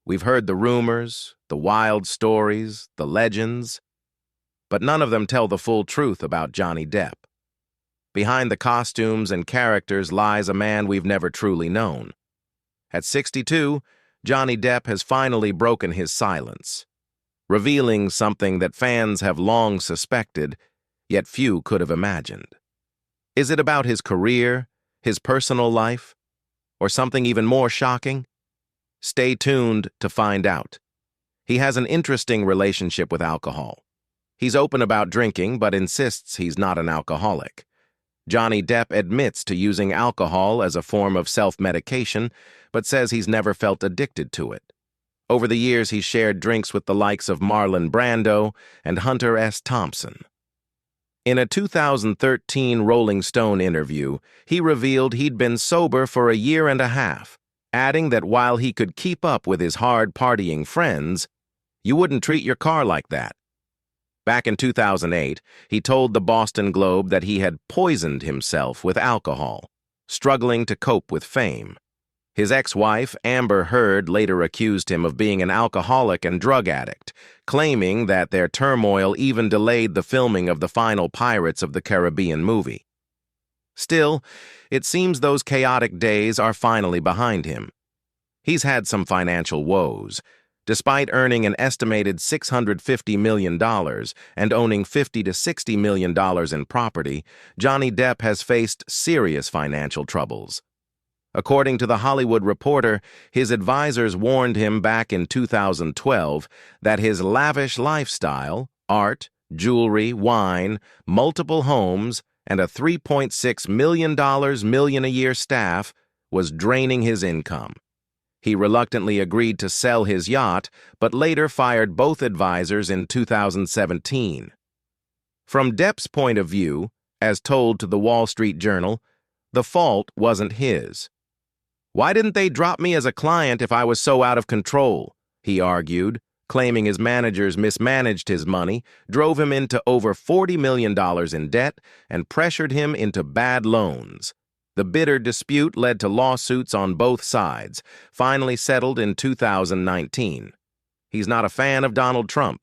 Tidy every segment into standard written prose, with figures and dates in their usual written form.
We've heard the rumors, the wild stories, the legends, but none of them tell the full truth about Johnny Depp. Behind the costumes and characters lies a man we've never truly known. At 62, Johnny Depp has finally broken his silence, revealing something that fans have long suspected, yet few could have imagined. Is it about his career, his personal life, or something even more shocking? Stay tuned to find out. He has an interesting relationship with alcohol. He's open about drinking, but insists he's not an alcoholic. Johnny Depp admits to using alcohol as a form of self-medication, but says he's never felt addicted to it. Over the years, he's shared drinks with the likes of Marlon Brando and Hunter S. Thompson. In a 2013 Rolling Stone interview, he revealed he'd been sober for a year and a half, adding that while he could keep up with his hard-partying friends, you wouldn't treat your car like that. Back in 2008, he told the Boston Globe that he had poisoned himself with alcohol, struggling to cope with fame. His ex-wife, Amber Heard, later accused him of being an alcoholic and drug addict, claiming that their turmoil even delayed the filming of the final Pirates of the Caribbean movie. Still, it seems those chaotic days are finally behind him. He's had some financial woes. Despite earning an estimated $650 million and owning $50 to $60 million in property, Johnny Depp has faced serious financial troubles. According to The Hollywood Reporter, his advisors warned him back in 2012 that his lavish lifestyle, art, jewelry, wine, multiple homes, and a $3.6 million-a-year staff was draining his income. He reluctantly agreed to sell his yacht, but later fired both advisors in 2017. From Depp's point of view, as told to the Wall Street Journal, the fault wasn't his. "Why didn't they drop me as a client if I was so out of control?" he argued, claiming his managers mismanaged his money, drove him into over $40 million in debt, and pressured him into bad loans. The bitter dispute led to lawsuits on both sides, finally settled in 2019. He's not a fan of Donald Trump.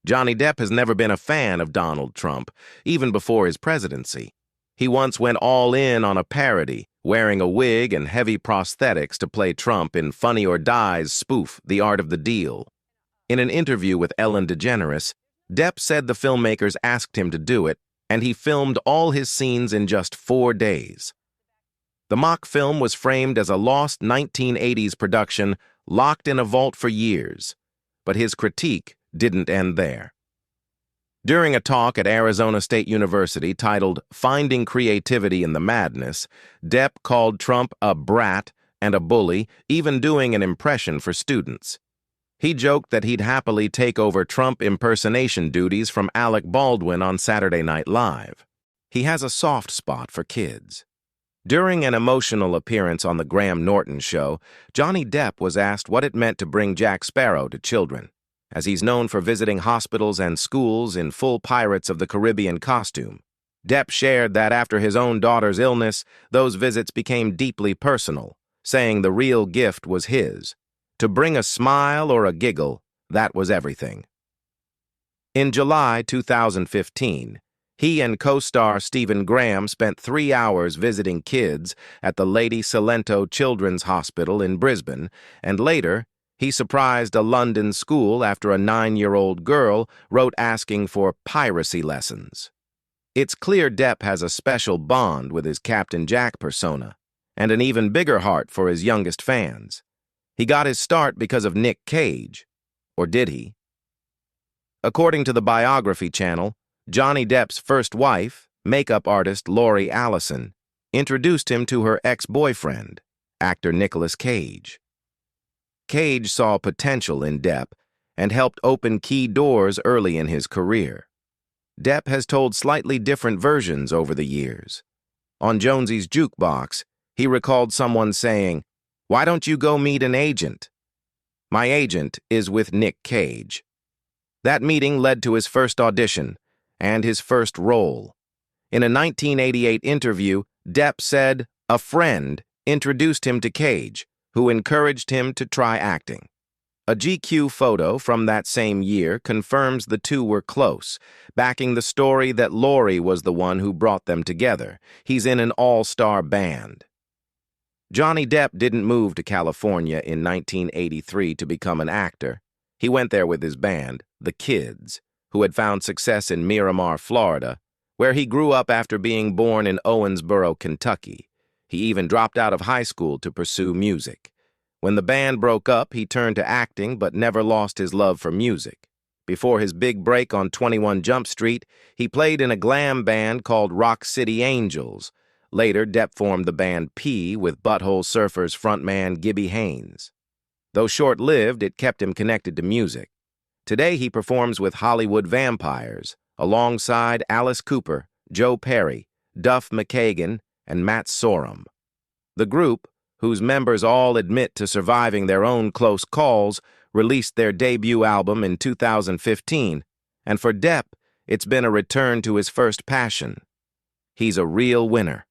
Johnny Depp has never been a fan of Donald Trump, even before his presidency. He once went all in on a parody, wearing a wig and heavy prosthetics to play Trump in Funny or Die's spoof, The Art of the Deal. In an interview with Ellen DeGeneres, Depp said the filmmakers asked him to do it, and he filmed all his scenes in just 4 days. The mock film was framed as a lost 1980s production locked in a vault for years, but his critique didn't end there. During a talk at Arizona State University titled "Finding Creativity in the Madness," Depp called Trump a brat and a bully, even doing an impression for students. He joked that he'd happily take over Trump impersonation duties from Alec Baldwin on Saturday Night Live. He has a soft spot for kids. During an emotional appearance on The Graham Norton Show, Johnny Depp was asked what it meant to bring Jack Sparrow to children, as he's known for visiting hospitals and schools in full Pirates of the Caribbean costume. Depp shared that after his own daughter's illness, those visits became deeply personal, saying the real gift was his. To bring a smile or a giggle, that was everything. In July 2015, he and co-star Stephen Graham spent 3 hours visiting kids at the Lady Cilento Children's Hospital in Brisbane, and later, he surprised a London school after a 9-year-old girl wrote asking for piracy lessons. It's clear Depp has a special bond with his Captain Jack persona, and an even bigger heart for his youngest fans. He got his start because of Nick Cage. Or did he? According to the Biography Channel, Johnny Depp's first wife, makeup artist Lori Allison, introduced him to her ex-boyfriend, actor Nicolas Cage. Cage saw potential in Depp and helped open key doors early in his career. Depp has told slightly different versions over the years. On Jonesy's Jukebox, he recalled someone saying, "Why don't you go meet an agent?" "My agent is with Nick Cage." That meeting led to his first audition and his first role. In a 1988 interview, Depp said a friend introduced him to Cage, who encouraged him to try acting. A GQ photo from that same year confirms the two were close, backing the story that Laurie was the one who brought them together. He's in an all-star band. Johnny Depp didn't move to California in 1983 to become an actor. He went there with his band, The Kids, who had found success in Miramar, Florida, where he grew up after being born in Owensboro, Kentucky. He even dropped out of high school to pursue music. When the band broke up, he turned to acting but never lost his love for music. Before his big break on 21 Jump Street, he played in a glam band called Rock City Angels. Later, Depp formed the band P with Butthole Surfers frontman Gibby Haynes. Though short-lived, it kept him connected to music. Today, he performs with Hollywood Vampires, alongside Alice Cooper, Joe Perry, Duff McKagan, and Matt Sorum. The group, whose members all admit to surviving their own close calls, released their debut album in 2015, and for Depp, it's been a return to his first passion. He's a real winner.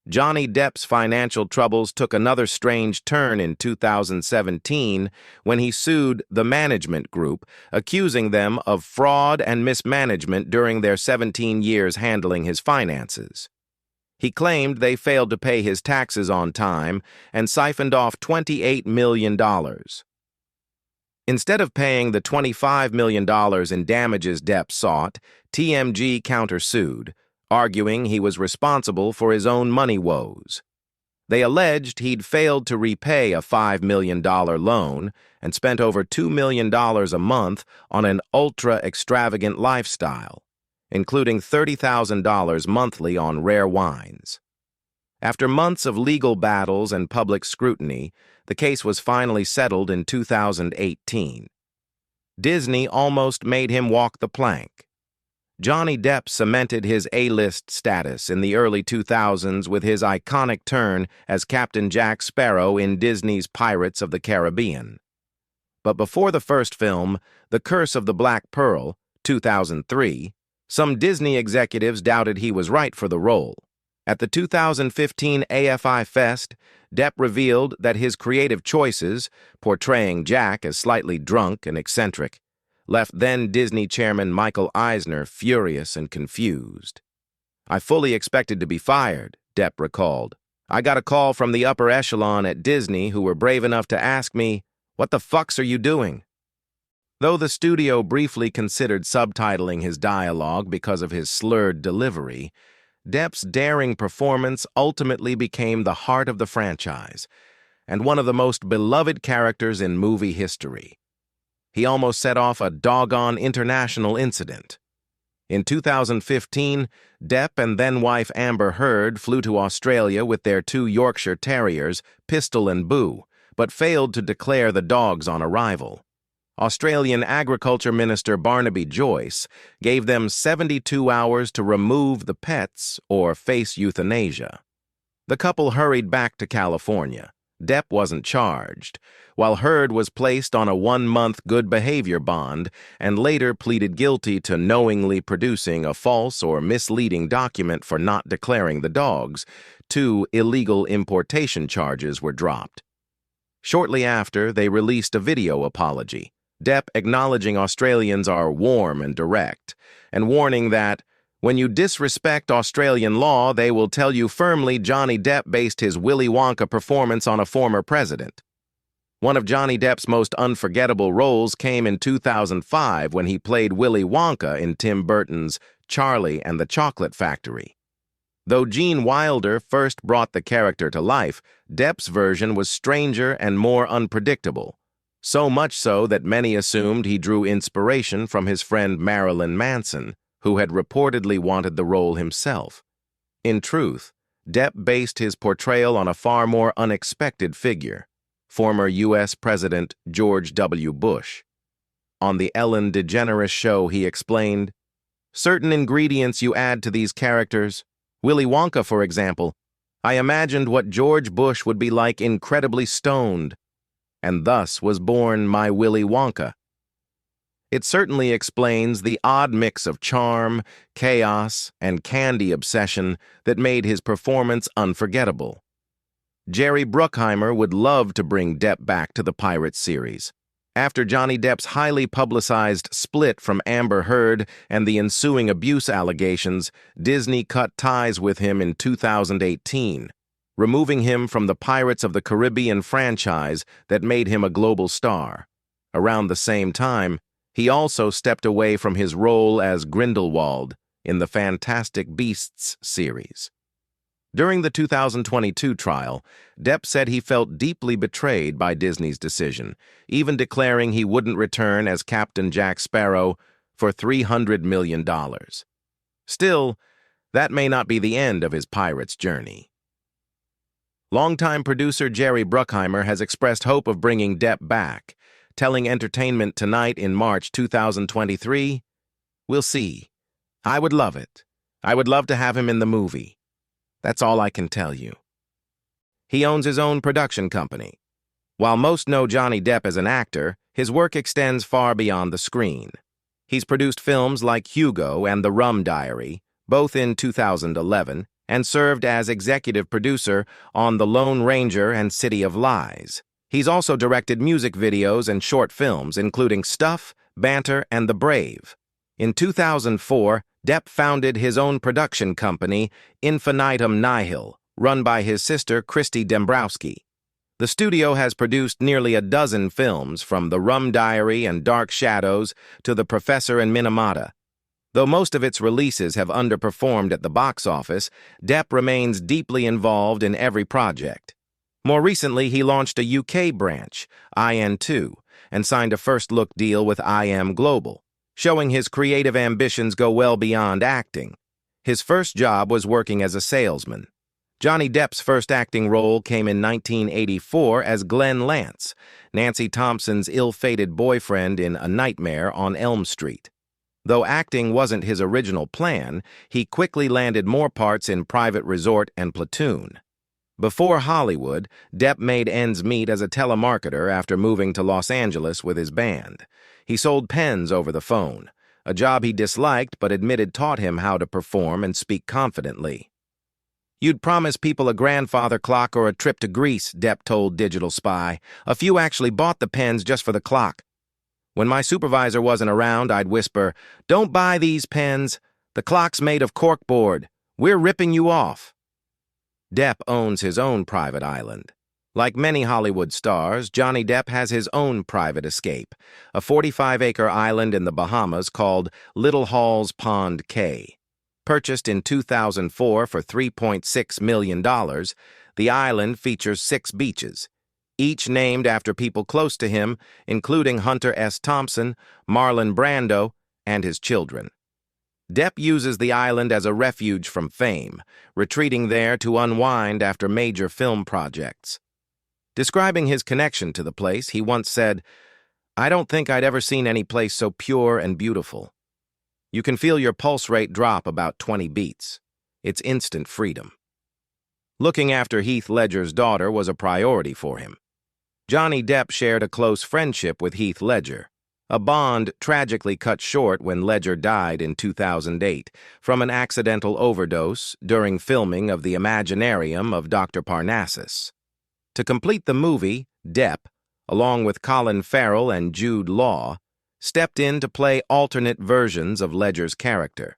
Johnny Depp's financial troubles took another strange turn in 2017 when he sued the management group, accusing them of fraud and mismanagement during their 17 years handling his finances. He claimed they failed to pay his taxes on time and siphoned off $28 million. Instead of paying the $25 million in damages Depp sought, TMG countersued, arguing he was responsible for his own money woes. They alleged he'd failed to repay a $5 million loan and spent over $2 million a month on an ultra-extravagant lifestyle, including $30,000 monthly on rare wines. After months of legal battles and public scrutiny, the case was finally settled in 2018. Disney almost made him walk the plank. Johnny Depp cemented his A-list status in the early 2000s with his iconic turn as Captain Jack Sparrow in Disney's Pirates of the Caribbean. But before the first film, The Curse of the Black Pearl, 2003, some Disney executives doubted he was right for the role. At the 2015 AFI Fest, Depp revealed that his creative choices, portraying Jack as slightly drunk and eccentric, left then-Disney chairman Michael Eisner furious and confused. "I fully expected to be fired," Depp recalled. "I got a call from the upper echelon at Disney who were brave enough to ask me, 'What the fucks are you doing?'" Though the studio briefly considered subtitling his dialogue because of his slurred delivery, Depp's daring performance ultimately became the heart of the franchise and one of the most beloved characters in movie history. He almost set off a doggone international incident. In 2015, Depp and then-wife Amber Heard flew to Australia with their 2 Yorkshire Terriers, Pistol and Boo, but failed to declare the dogs on arrival. Australian Agriculture Minister Barnaby Joyce gave them 72 hours to remove the pets or face euthanasia. The couple hurried back to California. Depp wasn't charged, while Heard was placed on a 1-month good behavior bond and later pleaded guilty to knowingly producing a false or misleading document for not declaring the dogs. 2 illegal importation charges were dropped. Shortly after, they released a video apology, Depp acknowledging Australians are warm and direct, and warning that, "When you disrespect Australian law, they will tell you firmly Johnny Depp based his Willy Wonka performance on a former president." One of Johnny Depp's most unforgettable roles came in 2005 when he played Willy Wonka in Tim Burton's Charlie and the Chocolate Factory. Though Gene Wilder first brought the character to life, Depp's version was stranger and more unpredictable, so much so that many assumed he drew inspiration from his friend Marilyn Manson, who had reportedly wanted the role himself. In truth, Depp based his portrayal on a far more unexpected figure, former U.S. President George W. Bush. On the Ellen DeGeneres show, he explained, "Certain ingredients you add to these characters, Willy Wonka, for example, I imagined what George Bush would be like incredibly stoned, and thus was born my Willy Wonka." It certainly explains the odd mix of charm, chaos, and candy obsession that made his performance unforgettable. Jerry Bruckheimer would love to bring Depp back to the Pirates series. After Johnny Depp's highly publicized split from Amber Heard and the ensuing abuse allegations, Disney cut ties with him in 2018, removing him from the Pirates of the Caribbean franchise that made him a global star. Around the same time, he also stepped away from his role as Grindelwald in the Fantastic Beasts series. During the 2022 trial, Depp said he felt deeply betrayed by Disney's decision, even declaring he wouldn't return as Captain Jack Sparrow for $300 million. Still, that may not be the end of his Pirates journey. Longtime producer Jerry Bruckheimer has expressed hope of bringing Depp back, telling Entertainment Tonight in March 2023, "We'll see. I would love it. I would love to have him in the movie. That's all I can tell you." He owns his own production company. While most know Johnny Depp as an actor, his work extends far beyond the screen. He's produced films like Hugo and The Rum Diary, both in 2011, and served as executive producer on The Lone Ranger and City of Lies. He's also directed music videos and short films, including Stuff, Banter, and The Brave. In 2004, Depp founded his own production company, Infinitum Nihil, run by his sister Christy Dembrowski. The studio has produced nearly a dozen films, from The Rum Diary and Dark Shadows to The Professor and Minamata. Though most of its releases have underperformed at the box office, Depp remains deeply involved in every project. More recently, he launched a UK branch, IN2, and signed a first-look deal with IM Global, showing his creative ambitions go well beyond acting. His first job was working as a salesman. Johnny Depp's first acting role came in 1984 as Glenn Lance, Nancy Thompson's ill-fated boyfriend in A Nightmare on Elm Street. Though acting wasn't his original plan, he quickly landed more parts in Private Resort and Platoon. Before Hollywood, Depp made ends meet as a telemarketer after moving to Los Angeles with his band. He sold pens over the phone, a job he disliked but admitted taught him how to perform and speak confidently. "You'd promise people a grandfather clock or a trip to Greece," Depp told Digital Spy. "A few actually bought the pens just for the clock. When my supervisor wasn't around, I'd whisper, 'Don't buy these pens. The clock's made of corkboard. We're ripping you off.'" Depp owns his own private island. Like many Hollywood stars, Johnny Depp has his own private escape, a 45-acre island in the Bahamas called Little Halls Pond Cay. Purchased in 2004 for $3.6 million, the island features 6 beaches, each named after people close to him, including Hunter S. Thompson, Marlon Brando, and his children. Depp uses the island as a refuge from fame, retreating there to unwind after major film projects. Describing his connection to the place, he once said, "I don't think I'd ever seen any place so pure and beautiful. You can feel your pulse rate drop about 20 beats. It's instant freedom." Looking after Heath Ledger's daughter was a priority for him. Johnny Depp shared a close friendship with Heath Ledger, a bond tragically cut short when Ledger died in 2008 from an accidental overdose during filming of The Imaginarium of Dr. Parnassus. To complete the movie, Depp, along with Colin Farrell and Jude Law, stepped in to play alternate versions of Ledger's character.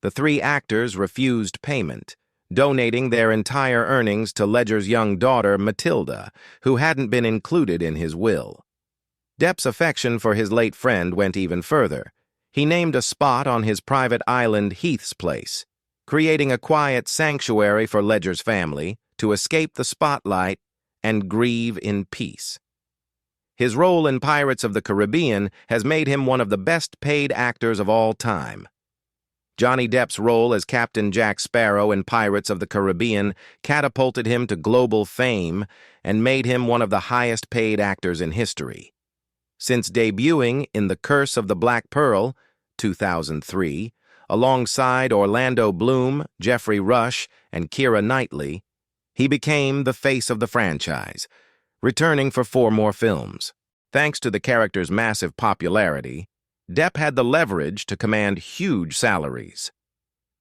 The 3 actors refused payment, donating their entire earnings to Ledger's young daughter, Matilda, who hadn't been included in his will. Depp's affection for his late friend went even further. He named a spot on his private island Heath's Place, creating a quiet sanctuary for Ledger's family to escape the spotlight and grieve in peace. His role in Pirates of the Caribbean has made him one of the best-paid actors of all time. Johnny Depp's role as Captain Jack Sparrow in Pirates of the Caribbean catapulted him to global fame and made him one of the highest-paid actors in history. Since debuting in The Curse of the Black Pearl, 2003, alongside Orlando Bloom, Jeffrey Rush, and Keira Knightley, he became the face of the franchise, returning for 4 more films. Thanks to the character's massive popularity, Depp had the leverage to command huge salaries.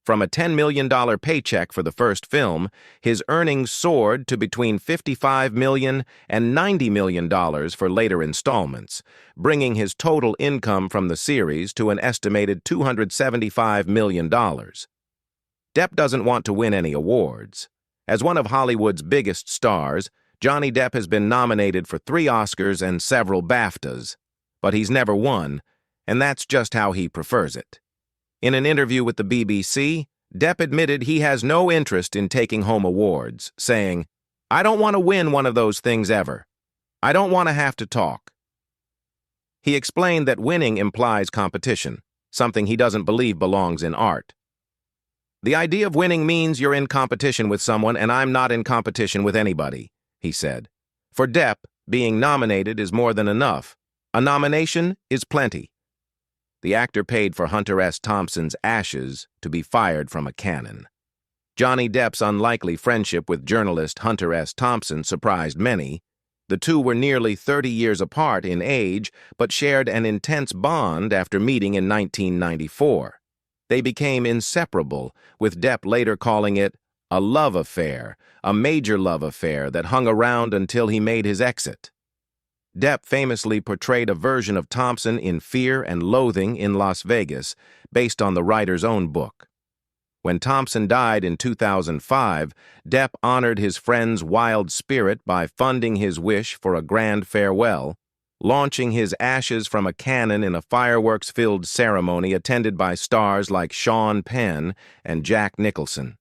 From a $10 million paycheck for the first film, his earnings soared to between $55 million and $90 million for later installments, bringing his total income from the series to an estimated $275 million. Depp doesn't want to win any awards. As one of Hollywood's biggest stars, Johnny Depp has been nominated for 3 Oscars and several BAFTAs, but he's never won, and that's just how he prefers it. In an interview with the BBC, Depp admitted he has no interest in taking home awards, saying, "I don't want to win one of those things ever. I don't want to have to talk." He explained that winning implies competition, something he doesn't believe belongs in art. "The idea of winning means you're in competition with someone, and I'm not in competition with anybody," he said. For Depp, being nominated is more than enough. A nomination is plenty. The actor paid for Hunter S. Thompson's ashes to be fired from a cannon. Johnny Depp's unlikely friendship with journalist Hunter S. Thompson surprised many. The two were nearly 30 years apart in age, but shared an intense bond after meeting in 1994. They became inseparable, with Depp later calling it a love affair, a major love affair that hung around until he made his exit. Depp famously portrayed a version of Thompson in Fear and Loathing in Las Vegas, based on the writer's own book. When Thompson died in 2005, Depp honored his friend's wild spirit by funding his wish for a grand farewell, launching his ashes from a cannon in a fireworks-filled ceremony attended by stars like Sean Penn and Jack Nicholson.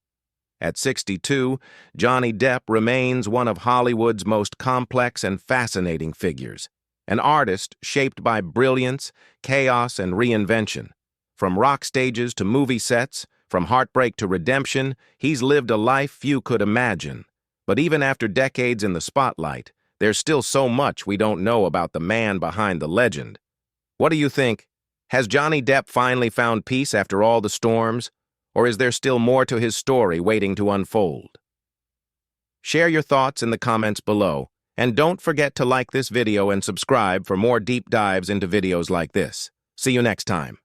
At 62, Johnny Depp remains one of Hollywood's most complex and fascinating figures, an artist shaped by brilliance, chaos, and reinvention. From rock stages to movie sets, from heartbreak to redemption, he's lived a life few could imagine. But even after decades in the spotlight, there's still so much we don't know about the man behind the legend. What do you think? Has Johnny Depp finally found peace after all the storms? Or is there still more to his story waiting to unfold? Share your thoughts in the comments below, and don't forget to like this video and subscribe for more deep dives into videos like this. See you next time.